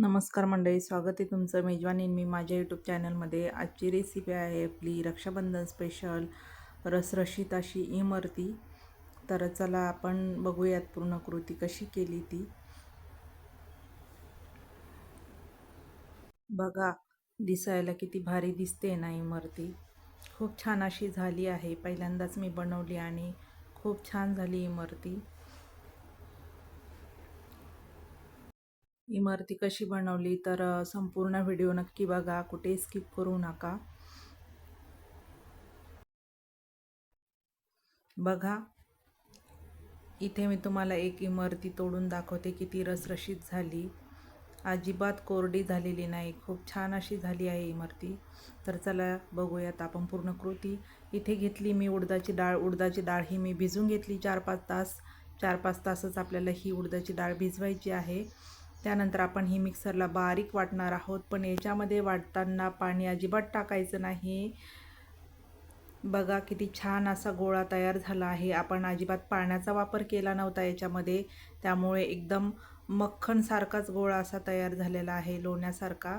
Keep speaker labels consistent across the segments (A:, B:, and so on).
A: नमस्कार मंडळी, स्वागत आहे तुमचं मेजवानी मी माझ्या यूट्यूब चॅनलमध्ये। आजची रेसिपी आहे आपली रक्षाबंधन स्पेशल रसरशीत अशी इमरती। तर चला आपण बघूयात पूर्ण कृती कशी केली ती। बघा दिसायला किती भारी दिसते ना इमरती। खूप छान अशी झाली आहे, पहिल्यांदाच मी बनवली आणि खूप छान झाली इमरती। इमरती कशी बनवली तर संपूर्ण व्हिडिओ नक्की बघा, कुठे स्किप करू नका। बघा इथे मी तुम्हाला एक इमरती तोडून दाखवते, किती रसरशीत झाली, अजिबात कोरडी झालेली नाही, खूप छान अशी झाली आहे इमरती। तर चला बघूयात आपण पूर्ण कृती। इथे घेतली मी उडदाची डाळ। उडदाची डाळ ही मी भिजून घेतली 4-5 तास। 4-5 तासच आपल्याला ही उडदाची डाळ भिजवायची आहे। त्यानंतर आपण ही मिक्सरला बारीक वाटणार आहोत, पण याच्यामध्ये वाटताना पाणी अजिबात टाकायचं नाही। बघा किती छान असा गोळा तयार झाला आहे। आपण अजिबात पाण्याचा वापर केला नव्हता याच्यामध्ये, त्यामुळे एकदम मक्खनसारखाच गोळा असा तयार झालेला आहे, लोण्यासारखा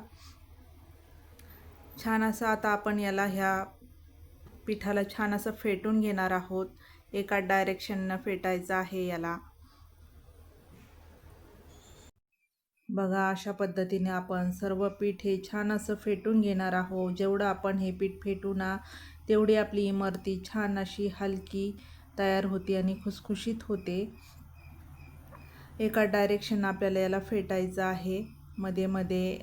A: छान असा। आता आपण याला ह्या पिठाला छान असं फेटून घेणार आहोत। एका डायरेक्शननं फेटायचं आहे याला। बघा अशा पद्धतीने आपण सर्व पीठ हे छान असं फेटून घेणार आहोत। जेवढं आपण हे पीठ फेटू ना, तेवढी आपली इमरती छान अशी हलकी तयार होते आणि खुसखुशीत होते। एका डायरेक्शन आपल्याला याला फेटायचं आहे। मध्ये मध्ये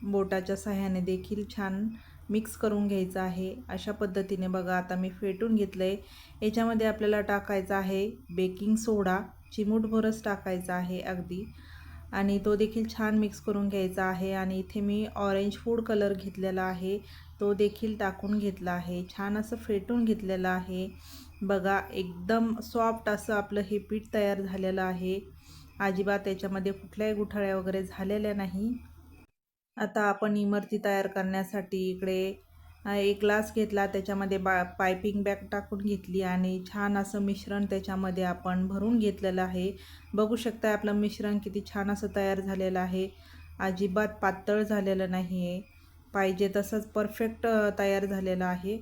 A: बोटाच्या सहाय्याने देखील छान मिक्स करून घ्यायचं आहे। अशा पद्धतीने बघा आता मी फेटून घेतलंय। याच्यामध्ये आपल्याला टाकायचा आहे बेकिंग सोडा, चिमूटभरच टाकायचा आहे अगदी, आणि तो देखील छान मिक्स करून घ्यायचा आहे। आणि इथे मी ऑरेंज फूड कलर घेतलेला आहे, तो देखील टाकून घेतला आहे, छान असं फेटून घेतलेलं आहे। बघा एकदम सॉफ्ट असं आपलं हे पीठ तयार झालेलं आहे, अजिबात त्याच्यामध्ये कुठल्याही गुठळ्या वगैरे झालेल्या नाही। आता आपण इमरती तयार करण्यासाठी इकडे एक ग्लास घेतला, त्याच्यामध्ये पायपिंग बॅग टाकून घेतली आणि छान असं मिश्रण त्याच्यामध्ये आपण भरून घेतलेलं आहे। बघू शकता आपलं मिश्रण किती छान असं तयार झालेलं आहे, अजिबात पातळ झालेलं नाही आहे, पाहिजे तसंच परफेक्ट तयार झालेलं आहे।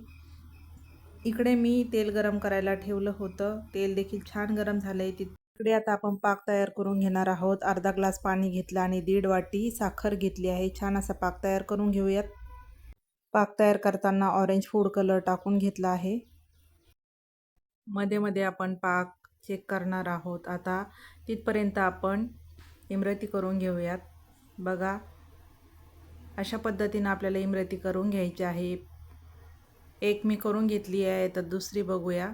A: इकडे मी तेल गरम करायला ठेवलं होतं, तेल देखील छान गरम झालंय। इकडे आता आपण पाक तयार करून घेणार आहोत। अर्धा ग्लास पाणी घेतलं आणि 1.5 वाटी साखर घेतली आहे। छान असा पाक तयार करून घेऊयात। पाक तयार करताना ऑरेंज फूड कलर टाकून घेतला आहे। मध्ये मध्ये आपण पाक चेक करणार आहोत। आता तिथपर्यंत आपण इमरती करून घेऊयात। बघा अशा पद्धतीने आपल्याला इमरती करून घ्यायची आहे। एक मी करून घेतली आहे, तर दुसरी बघूया।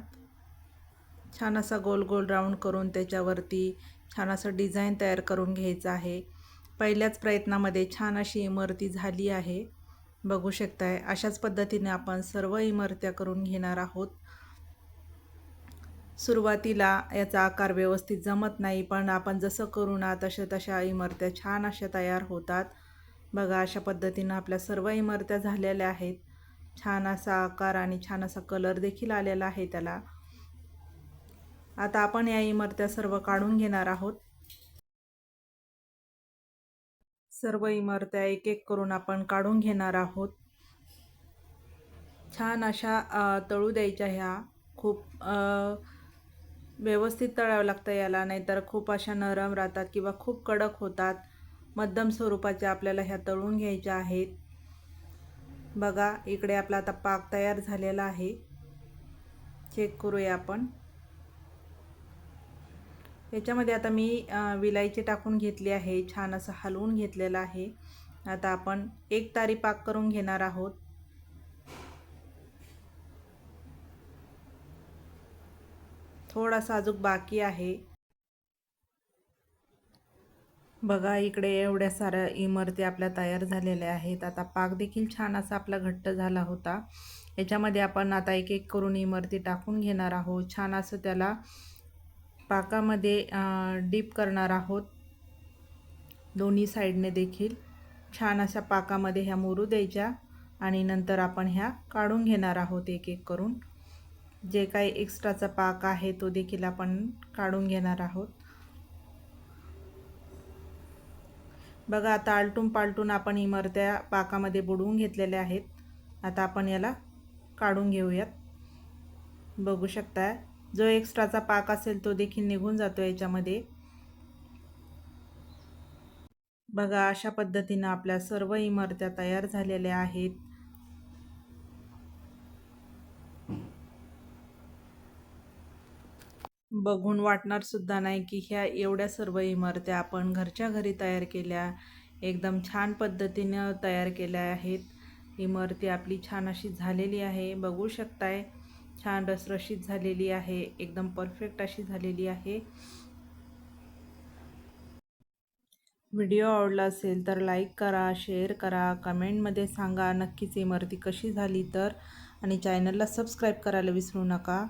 A: छान असा गोल गोल राऊंड करून त्याच्यावरती छान असं डिझाईन तयार करून घ्यायचं आहे। पहिल्याच प्रयत्नामध्ये छान अशी इमरती झाली आहे, बघू शकताय। अशाच पद्धतीने आपण सर्व इमरत्या करून घेणार आहोत। सुरुवातीला याचा आकार व्यवस्थित जमत नाही, पण आपण जसं करू ना तशा इमरत्या छान अशा तयार होतात। बघा अशा पद्धतीने आपल्या सर्व इमरत्या झालेल्या आहेत। छान असा आकार आणि छान असा कलर देखील आलेला आहे त्याला। आता आपण या इमरत्या सर्व काढून घेणार आहोत। सर्व इमरत्या एक एक करून आपण काढून घेणार आहोत। छान अशा तळू द्यायच्या ह्या। खूप व्यवस्थित तळावं लागतं याला, नाहीतर खूप अशा नरम राहतात किंवा खूप कडक होतात। मध्यम स्वरूपाच्या आपल्याला ह्या तळून घ्यायच्या आहेत। बघा इकडे आपला आता पाक तयार झालेला आहे, चेक करूया आपण। याच्यामध्ये आता मी विलायची टाकून घेतली आहे, छान असं हलवून घेतलेलं आहे। आता आपण एक तारी पाक करून घेणार आहोत। थोडासा अजून बाकी आहे। बघा इकडे एवढ्या साऱ्या इमरती आपल्या तयार झालेल्या आहेत। आता पाक देखील छान असा आपला घट्ट झाला होता। याच्यामध्ये आपण आता एक एक करून इमरती टाकून घेणार आहोत। छान असं त्याला पाकामध्ये डीप करणार आहोत। दोन्ही साईडने देखील छान अशा पाकामध्ये ह्या मुरू द्यायच्या आणि नंतर आपण ह्या काढून घेणार आहोत एक एक करून। जे काही एक्स्ट्राचा पाक आहे तो देखील आपण काढून घेणार आहोत। बघा आता आलटून पालटून आपण इमरत्या पाकामध्ये बुडवून घेतलेल्या आहेत. आता आपण याला काढून घेऊयात. बघू शकता जो एक्स्ट्राचा पाक असेल तो देखील निघून जातो याच्यामध्ये. बघा अशा पद्धतीने आपल्या सर्व इमरत्या तयार झालेल्या आहेत. बघून वाटणार सुद्धा नाही की ह्या एवढ्या सर्व इमरत्या आपण घरच्या घरी तयार केल्या. एकदम छान पद्धतीने तयार केल्या आहेत. इमरती आपली छान अशी झालेली आहे. बघू शकताय छान रसरशीत झालेली आहे. एकदम परफेक्ट अशी झालेली आहे. व्हिडिओ आवडला असेल तर लाईक करा, शेअर करा, कमेंटमध्ये सांगा नक्कीच इमरती कशी झाली तर, आणि चॅनलला सबस्क्राईब करायला विसरू नका.